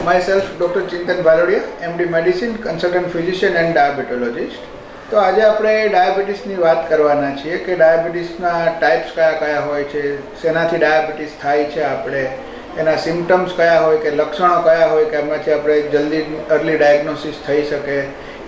Myself, Dr. Chintan Balodia, MD Medicine, Consultant Physician and Diabetologist. તો આજે આપણે ડાયાબિટીસની વાત કરવાના છીએ કે ડાયાબિટીસના ટાઈપ્સ કયા કયા હોય છે, શેનાથી ડાયાબિટીસ થાય છે, આપણે એના સિમ્ટમ્સ કયા હોય કે લક્ષણો કયા હોય કે એમાંથી આપણે જલ્દી અર્લી ડાયગ્નોસિસ થઈ શકે,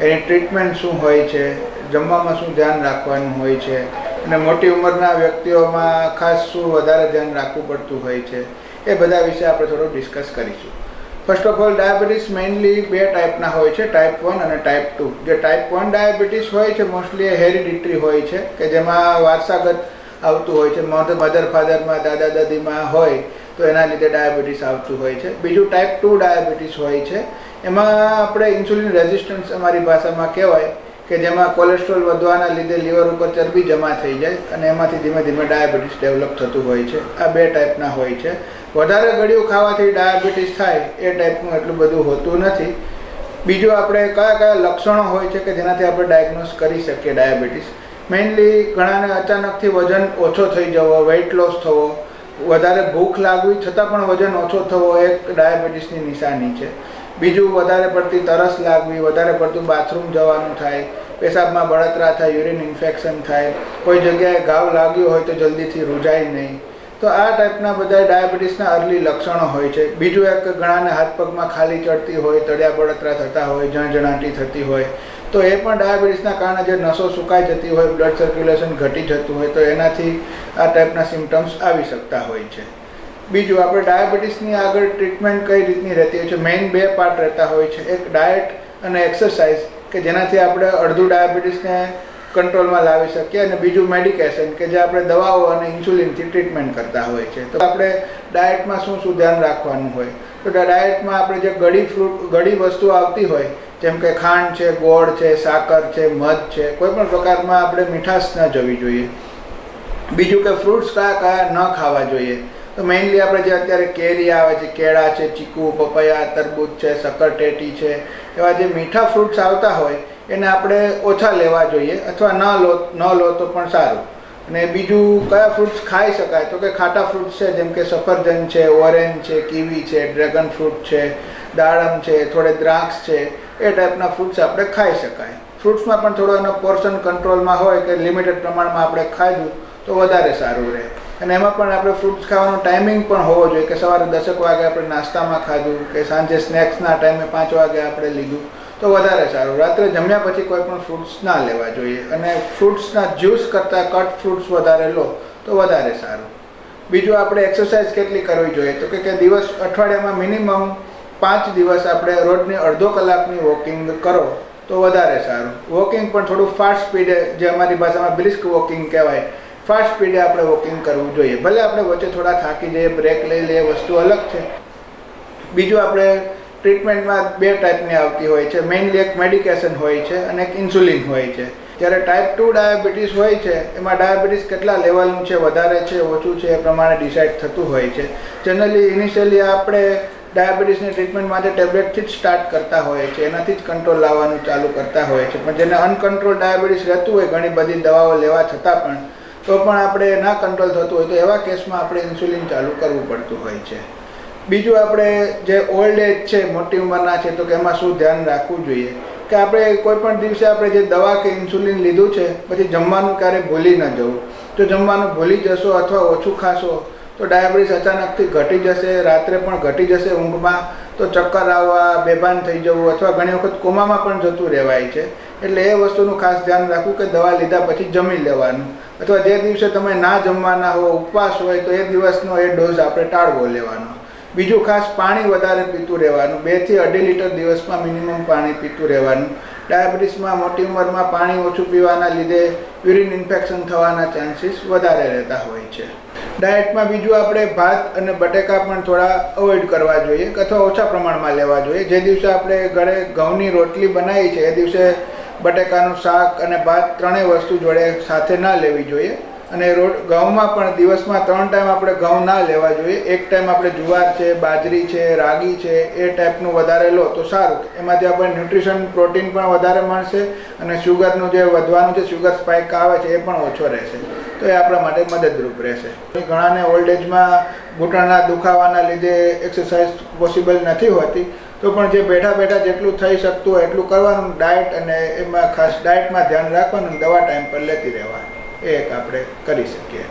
એની ટ્રીટમેન્ટ શું હોય છે, જમવામાં શું ધ્યાન રાખવાનું હોય છે અને મોટી ઉંમરના વ્યક્તિઓમાં ખાસ શું વધારે ધ્યાન રાખવું પડતું હોય છે, એ બધા વિશે આપણે થોડું ડિસ્કસ કરીશું. First of all, diabetes mainly બે ટાઈપના હોય છે, ટાઈપ 1 અને ટાઈપ 2. જે ટાઈપ 1 ડાયાબિટીસ હોય છે મોસ્ટલી એ હેરિડિટરી હોય છે કે જેમાં વારસાગત આવતું હોય છે, મધર ફાધરમાં, દાદા દાદીમાં હોય તો એના લીધે ડાયાબિટીસ આવતું હોય છે. બીજું ટાઈપ 2 ડાયાબિટીસ હોય છે, એમાં આપણે ઇન્સ્યુલિન રેઝિસ્ટન્સ અમારી ભાષામાં કહેવાય કે જેમાં કોલેસ્ટ્રોલ વધવાના લીધે લીવર ઉપર ચરબી જમા થઈ જાય અને એમાંથી ધીમે ધીમે ડાયાબિટીસ ડેવલપ થતું હોય છે. આ બે ટાઈપના હોય છે. વધારે ગળ્યું ખાવાથી ડાયાબિટીસ થાય એ ટાઈપનું એટલું બધું હોતું નથી. બીજું આપણે કયા કયા લક્ષણો હોય છે કે જેનાથી આપણે ડાયગ્નોસ કરી શકીએ ડાયાબિટીસ. મેઇનલી ઘણાને અચાનકથી વજન ઓછો થઈ જવો, વેઇટ લોસ થવો, વધારે ભૂખ લાગવી છતાં પણ વજન ઓછો થવો એક ડાયાબિટીસની નિશાની છે. બીજું વધારે પડતી તરસ લાગવી, વધારે પડતું બાથરૂમ જવાનું થાય, પેશાબમાં બળતરા થાય, યુરિન ઇન્ફેક્શન થાય, કોઈ જગ્યાએ ઘાવ લાગ્યો હોય તો જલ્દીથી રૂજાય નહીં. તો આ ટાઈપના બધા ડાયાબિટીસના અર્લી લક્ષણો હોય છે. બીજું એક ઘણાને હાથ પગમાં ખાલી ચડતી હોય, તળિયા બળતરા થતા હોય, ઝણઝણાટી થતી હોય તો એ પણ ડાયાબિટીસના કારણે જે નસો સુકાઈ જતી હોય, બ્લડ સર્ક્યુલેશન ઘટી જતું હોય તો એનાથી આ ટાઈપના સિમ્ટમ્સ આવી શકતા હોય છે. બીજું, આપણે ડાયાબિટીસની આગળ ટ્રીટમેન્ટ કઈ રીતની રહેતી હોય છે, મેઇન બે પાર્ટ રહેતા હોય છે. એક ડાયટ અને એક્સરસાઇઝ કે જેનાથી આપણે અડધું ડાયાબિટીસને કંટ્રોલમાં લાવી શકીએ, અને બીજું મેડિકેશન કે જે આપણે દવાઓ અને ઇન્સ્યુલિનથી ટ્રીટમેન્ટ કરતા હોય છે. તો આપણે ડાયટમાં શું શું ધ્યાન રાખવાનું હોય, તો ડાયટમાં આપણે જે ગળી વસ્તુ આવતી હોય જેમ કે ખાંડ છે, ગોળ છે, સાકર છે, મધ છે, કોઈ પણ પ્રકારમાં આપણે મીઠાશ ન જવી જોઈએ. બીજું કે ફ્રૂટ્સ કયા કયા ન ખાવા જોઈએ, તો મેઇનલી આપણે જે અત્યારે કેરી આવે છે, કેળા છે, ચીકુ, પપૈયા, તરબૂચ છે, શક્કરટેટી છે, એવા જે મીઠા ફ્રૂટ્સ આવતા હોય એને આપણે ઓછા લેવા જોઈએ અથવા ન લો તો પણ સારું. અને બીજું કયા ફ્રૂટ્સ ખાઈ શકાય, તો કે ખાટા ફ્રૂટ્સ છે જેમ કે સફરજન છે, ઓરેન્જ છે, કીવી છે, ડ્રેગન ફ્રૂટ છે, દાડમ છે, થોડે દ્રાક્ષ છે, એ ટાઈપના ફ્રૂટ્સ આપણે ખાઈ શકાય. ફ્રૂટ્સમાં પણ થોડો એનો પોર્શન કંટ્રોલમાં હોય કે લિમિટેડ પ્રમાણમાં આપણે ખાધું તો વધારે સારું રહે. અને એમાં પણ આપણે ફ્રૂટ્સ ખાવાનો ટાઈમિંગ પણ હોવો જોઈએ કે સવારે 10 વાગે આપણે નાસ્તામાં ખાધું કે સાંજે સ્નેક્સના ટાઈમે 5 વાગે આપણે લીધું તો વધારે સારું. રાત્રે જમ્યા પછી કોઈ પણ ફ્રૂટ્સ ના લેવા જોઈએ અને ફ્રૂટ્સના જ્યુસ કરતાં કટ ફ્રૂટ્સ વધારે લો તો વધારે સારું. બીજું, આપણે એક્સરસાઇઝ કેટલી કરવી જોઈએ, તો કે દિવસ અઠવાડિયામાં મિનિમમ 5 દિવસ આપણે રોજની અડધો કલાકની વોકિંગ કરો તો વધારે સારું. વોકિંગ પણ થોડું ફાસ્ટ સ્પીડે, જે અમારી ભાષામાં બ્રિસ્ક વોકિંગ કહેવાય, ફાસ્ટ સ્પીડે આપણે વોકિંગ કરવું જોઈએ. ભલે આપણે વચ્ચે થોડા થાકી જઈએ, બ્રેક લઈ લઈએ, વસ્તુ અલગ છે. બીજું, આપણે ટ્રીટમેન્ટમાં બે ટાઈપની આવતી હોય છે. મેઇનલી એક મેડિકેશન હોય છે અને એક ઇન્સ્યુલિન હોય છે. જ્યારે ટાઈપ 2 ડાયાબિટીસ હોય છે એમાં ડાયાબિટીસ કેટલા લેવલનું છે, વધારે છે, ઓછું છે, એ પ્રમાણે ડિસાઇડ થતું હોય છે. જનરલી ઇનિશિયલી આપણે ડાયાબિટીસની ટ્રીટમેન્ટ માટે ટેબ્લેટથી જ સ્ટાર્ટ કરતા હોય છે, એનાથી જ કંટ્રોલ લાવવાનું ચાલુ કરતા હોય છે. પણ જેને અનકંટ્રોલ ડાયાબિટીસ રહેતું હોય ઘણી બધી દવાઓ લેવા છતાં પણ આપણે ના કંટ્રોલ થતું હોય તો એવા કેસમાં આપણે ઇન્સ્યુલિન ચાલુ કરવું પડતું હોય છે. બીજું, આપણે જે ઓલ્ડ એજ છે, મોટી ઉંમરના છે, તો કે એમાં શું ધ્યાન રાખવું જોઈએ કે આપણે કોઈ પણ દિવસે આપણે જે દવા કે ઇન્સ્યુલિન લીધું છે પછી જમવાનું ક્યારે ભૂલી ન જવું. જો જમવાનું ભૂલી જશો અથવા ઓછું ખાશો તો ડાયાબિટીસ અચાનકથી ઘટી જશે, રાત્રે પણ ઘટી જશે ઊંઘમાં, તો ચક્કર આવવા, બેભાન થઈ જવું અથવા ઘણી વખત કોમામાં પણ જતું રહેવાય છે. એટલે એ વસ્તુનું ખાસ ધ્યાન રાખવું કે દવા લીધા પછી જમી લેવાનું, અથવા જે દિવસે તમે ના જમવાના હો, ઉપવાસ હોય તો એ દિવસનો એ ડોઝ આપણે ટાળવો લેવાનો. બીજું, ખાસ પાણી વધારે પીતું રહેવાનું, 2 થી 2.5 લીટર દિવસમાં મિનિમમ પાણી પીતું રહેવાનું. ડાયાબિટીસમાં મોટી ઉંમરમાં પાણી ઓછું પીવાના લીધે યુરિન ઇન્ફેક્શન થવાના ચાન્સીસ વધારે રહેતા હોય છે. ડાયટમાં બીજું, આપણે ભાત અને બટેકા પણ થોડા અવોઇડ કરવા જોઈએ અથવા ઓછા પ્રમાણમાં લેવા જોઈએ. જે દિવસે આપણે ઘરે ઘઉંની રોટલી બનાવી છે એ દિવસે બટેકાનું શાક અને ભાત ત્રણેય વસ્તુ જોડે સાથે ન લેવી જોઈએ. અને ઘઉંમાં પણ દિવસમાં 3 ટાઈમ આપણે ઘઉં ના લેવા જોઈએ. એક ટાઈમ આપણે જુવાર છે, બાજરી છે, રાગી છે એ ટાઈપનું વધારે લો તો સારું. એમાંથી આપણને ન્યુટ્રિશન પ્રોટીન પણ વધારે મળશે અને શુગરનું જે વધવાનું છે, શુગર સ્પાઇક આવે છે એ પણ ઓછો રહેશે. તો એ આપણા માટે મદદરૂપ રહેશે. ઘણાને ઓલ્ડ એજમાં ઘૂંટણના દુખાવાના લીધે એક્સરસાઇઝ પોસિબલ નથી હોતી, તો પણ જે બેઠા બેઠા જેટલું થઈ શકતું હોય એટલું કરવાનું. ડાયટ અને એમાં ખાસ ડાયટમાં ધ્યાન રાખવાનું, દવા ટાઈમ પર લેતી રહેવાની. એ એક આપણે કરી શકીએ.